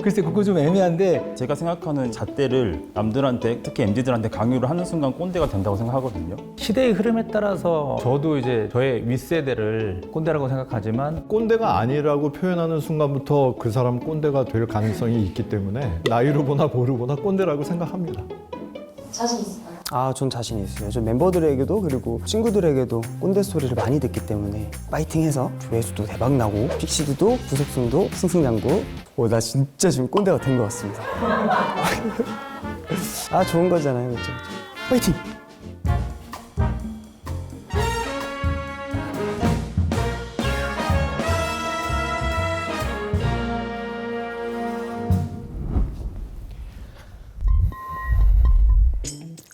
글쎄 그거 좀 애매한데 제가 생각하는 잣대를 남들한테 특히 MZ들한테 강요를 하는 순간 꼰대가 된다고 생각하거든요. 시대의 흐름에 따라서 저도 이제 저의 윗세대를 꼰대라고 생각하지만 꼰대가 아니라고 표현하는 순간부터 그 사람 꼰대가 될 가능성이 있기 때문에 나이로 보나 모르거나 꼰대라고 생각합니다. 자신 있어요? 전 자신 있어요. 저 멤버들에게도 그리고 친구들에게도 꼰대 소리를 많이 듣기 때문에 파이팅해서 조회수도 대박 나고 픽시드도 구속순도 승승장구. 나 진짜 지금 꼰대가 된 것 같습니다. 좋은 거잖아요, 그렇죠? 파이팅!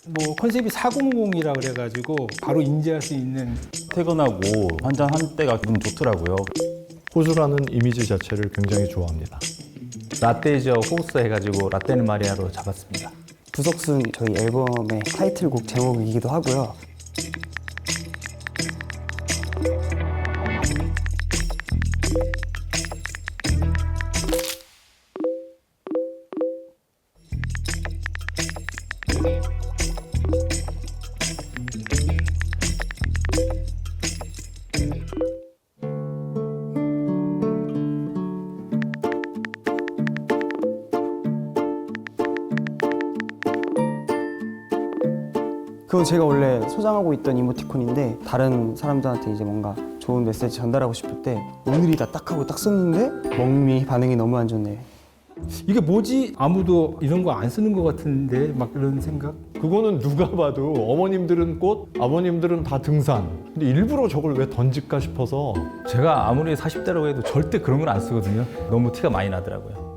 뭐 컨셉이 400이라 그래가지고 바로 인지할 수 있는 퇴근하고 한잔 한 때가 기분 좋더라고요. 호주라는 이미지 자체를 굉장히 좋아합니다. 라떼죠 호스 해가지고 라떼는 마리아로 잡았습니다. 구석순 저희 앨범의 타이틀곡 제목이기도 하고요. 그건 제가 원래 소장하고 있던 이모티콘인데 다른 사람들한테 이제 뭔가 좋은 메시지 전달하고 싶을 때 오늘이다 딱 하고 딱 썼는데 멍미 반응이 너무 안 좋네. 이게 뭐지? 아무도 이런 거 안 쓰는 것 같은데 막 이런 생각? 그거는 누가 봐도 어머님들은 꽃, 아버님들은 다 등산. 근데 일부러 저걸 왜 던질까 싶어서 제가 아무리 40대라고 해도 절대 그런 건 안 쓰거든요. 너무 티가 많이 나더라고요.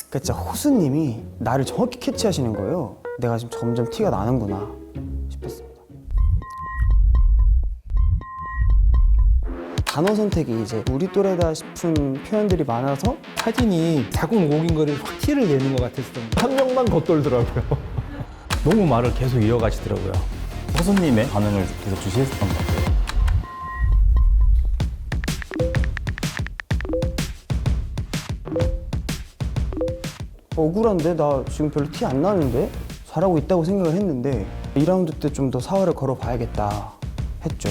그러니까 진짜 호수님이 나를 정확히 캐치하시는 거예요. 내가 지금 점점 티가 나는구나 싶었습니다. 단어 선택이 이제 우리 또래다 싶은 표현들이 많아서 사진이 400인 거를 확 티를 내는 것 같았어요. 한 명만 겉돌더라고요. 너무 말을 계속 이어가시더라고요. 호수님의 반응을 계속 주시했던 것 같아요. 억울한데 나 지금 별로 티 안 나는데? 잘하고 있다고 생각을 했는데 2라운드 때 좀 더 사활을 걸어봐야겠다 했죠.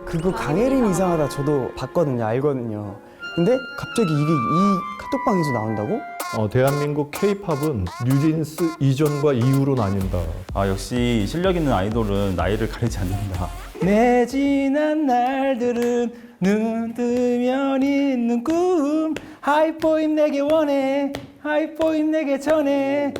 그거 강혜린 이상하다 저도 봤거든요. 알거든요. 근데 갑자기 이게 이 카톡방에서 나온다고? 대한민국 K-팝은 뉴진스 이전과 이후로 나뉜다. 역시 실력 있는 아이돌은 나이를 가리지 않는다. 내 지난 날들은 눈 뜨면 있는 꿈 하이포임 내게 원해 하이포임 내게 전해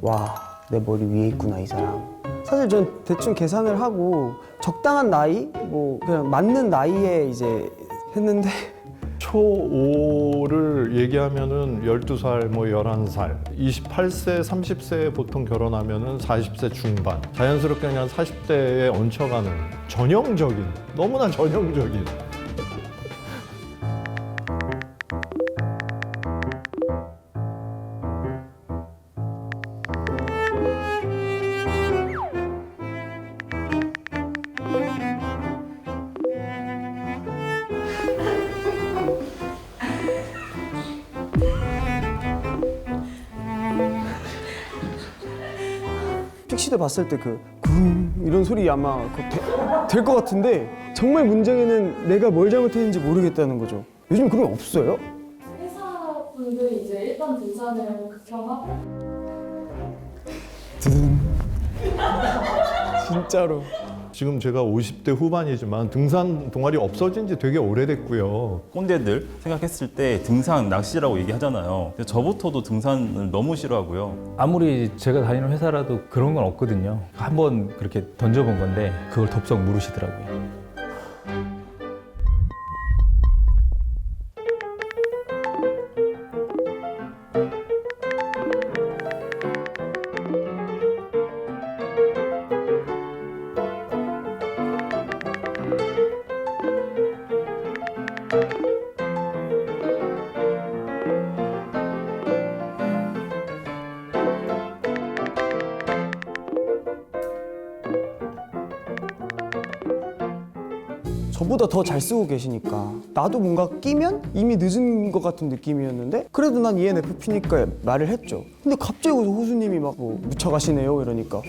와, 내 머리 위에 있구나, 이 사람. 사실 전 대충 계산을 하고 적당한 나이, 뭐 그냥 맞는 나이에 이제 했는데 초5를 얘기하면은 12살, 뭐 11살, 28세, 30세에 보통 결혼하면은 40세 중반. 자연스럽게 그냥 40대에 얹혀가는 전형적인, 너무나 전형적인. 픽시드 봤을 때 이런 소리 아마 될 것 같은데 정말 문제는 내가 뭘 잘못했는지 모르겠다는 거죠. 요즘 그런 거 없어요? 회사 분들이 이제 일반 등산을 극혐하고 진짜로. 지금 제가 50대 후반이지만 등산 동아리 없어진 지 되게 오래됐고요. 꼰대들 생각했을 때 등산, 낚시라고 얘기하잖아요. 근데 저부터도 등산을 너무 싫어하고요. 아무리 제가 다니는 회사라도 그런 건 없거든요. 한번 그렇게 던져본 건데 그걸 덥석 물으시더라고요. 저보다 더 잘 쓰고 계시니까 나도 뭔가 끼면 이미 늦은 것 같은 느낌이었는데 그래도 난 ENFP니까 말을 했죠. 근데 갑자기 호수님이 막 뭐 묻혀가시네요 이러니까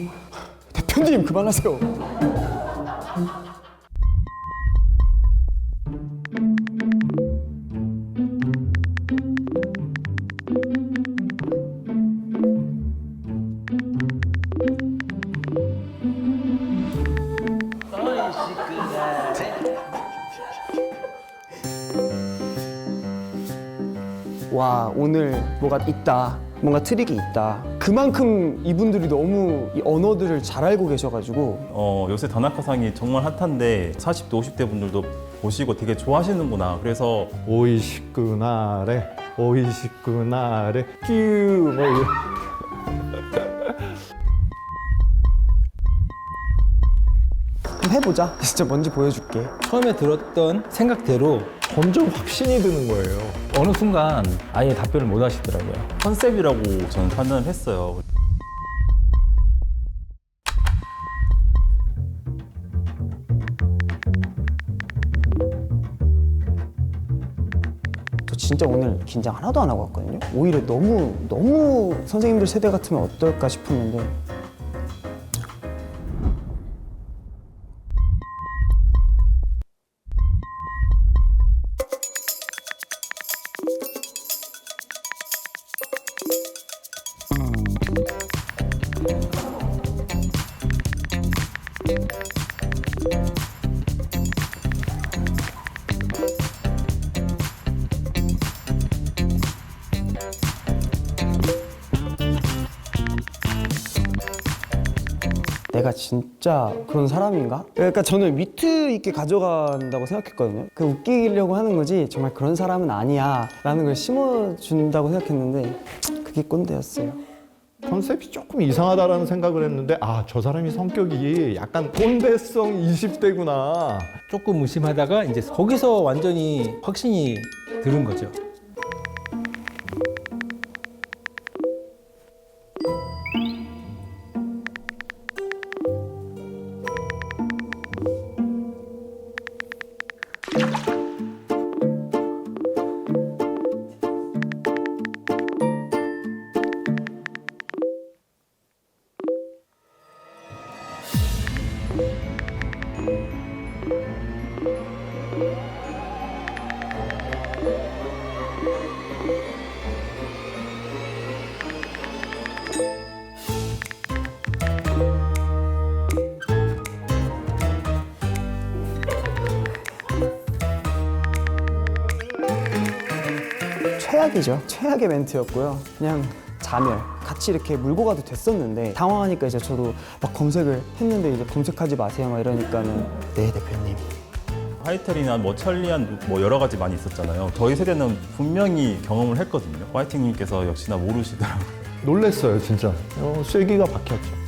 대표님 그만하세요. 와, 오늘 뭐가 있다, 뭔가 트릭이 있다. 그만큼 이분들이 너무 이 언어들을 잘 알고 계셔가지고 요새 다나카상이 정말 핫한데 40대, 50대 분들도 보시고 되게 좋아하시는구나. 그래서 오이시쿠나레, 오이시쿠나레, 끼우, 뭐 이런. 한번 해보자. 진짜 뭔지 보여줄게. 처음에 들었던 생각대로 점점 확신이 드는 거예요. 어느 순간 아예 답변을 못 하시더라고요. 컨셉이라고 저는 판단을 했어요. 저 진짜 오늘 긴장 하나도 안 하고 왔거든요. 오히려 너무 선생님들 세대 같으면 어떨까 싶었는데 내가 진짜 그런 사람인가? 그러니까 저는 위트 있게 가져간다고 생각했거든요. 그 웃기려고 하는 거지 정말 그런 사람은 아니야 라는 걸 심어준다고 생각했는데 그게 꼰대였어요. 컨셉이 조금 이상하다라는 생각을 했는데 아, 저 사람이 성격이 약간 꼰대성 20대구나. 조금 의심하다가 이제 거기서 완전히 확신이 들은 거죠. 최악이죠. 최악의 멘트였고요. 그냥 자멸. 같이 이렇게 물고 가도 됐었는데 당황하니까 이제 저도 막 검색을 했는데 이제 검색하지 마세요 막 이러니까는 네 대표님. 하이텔이나 뭐 찰리안 뭐 여러 가지 많이 있었잖아요. 저희 세대는 분명히 경험을 했거든요. 화이팅님께서 역시나 모르시더라고요. 놀랬어요, 진짜. 쐐기가 박혔죠.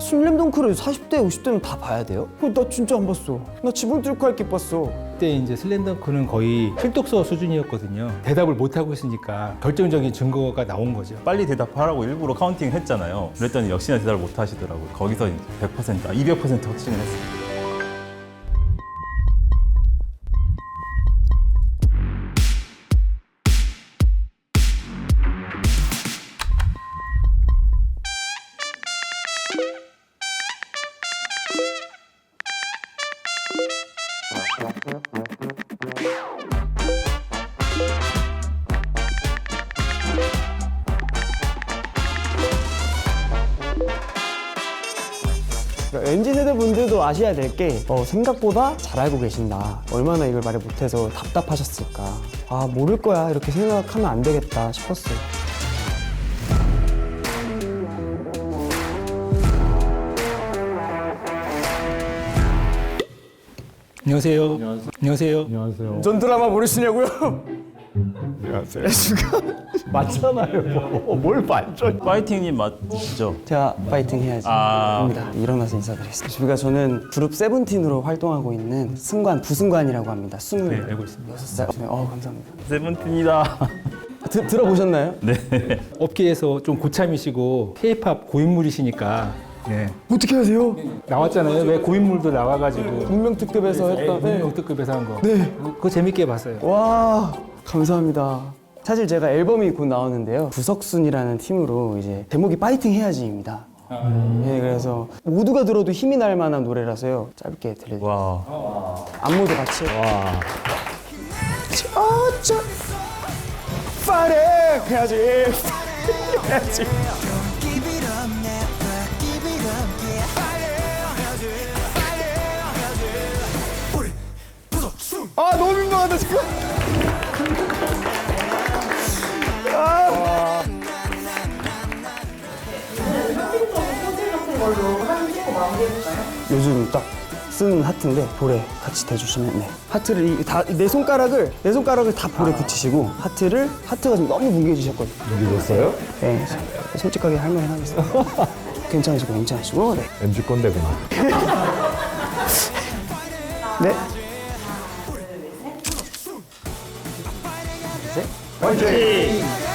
슬램덩크를 40대, 50대는 다 봐야 돼요? 나 진짜 안 봤어. 나 지붕 뚫고 할게 봤어. 그때 이제 슬램덩크는 거의 필독서 수준이었거든요. 대답을 못 하고 있으니까 결정적인 증거가 나온 거죠. 빨리 대답하라고 일부러 카운팅 했잖아요. 그랬더니 역시나 대답을 못 하시더라고요. 거기서 이제 100%, 200% 확신을 했어요. MZ 세대 분들도 아셔야 될 게 생각보다 잘 알고 계신다. 얼마나 이걸 말을 못해서 답답하셨을까. 아 모를 거야 이렇게 생각하면 안 되겠다 싶었어요. 안녕하세요. 안녕하세요. 안녕하세요. 전 드라마 모르시냐고요? 안녕하세요. 맞잖아요. 뭘 맞죠? 파이팅님 맞죠? 제가 파이팅 해야지. 입니다. 일어나서 인사드리겠습니다. 저는 그룹 세븐틴으로 활동하고 있는 승관, 부승관이라고 합니다. 네, 알고 있습니다. 26살. 감사합니다. 세븐틴이다. 들어보셨나요? 네. 업계에서 좀 고참이시고 K-팝 고인물이시니까 네. 어떻게 하세요? 나왔잖아요. 왜 고인물도 나와가지고 문명특급에서 했던. 네. 명특급에서 한 거. 네. 그거 재밌게 봤어요. 와 감사합니다. 사실 제가 앨범이 곧 나오는데요. 부석순이라는 팀으로 이제 제목이 파이팅 해야지입니다. 네, 그래서 모두가 들어도 힘이 날 만한 노래라서요. 짧게 들려드릴게요. 와. 안무도 같이. 와. 어쩌 파이팅 해야지. 해야지. 아 너무 민망하다 지금. 요즘 딱 쓰는 하트인데 볼에 같이 대주시면 네. 하트를 내 손가락을 다 볼에 붙이시고 하트가 지금 너무 뭉개지셨거든요. 믿었어요? 네, 솔직하게 할 말은 하겠습니다. 괜찮으시고 네. MG 꼰대구나. 네. 화이팅!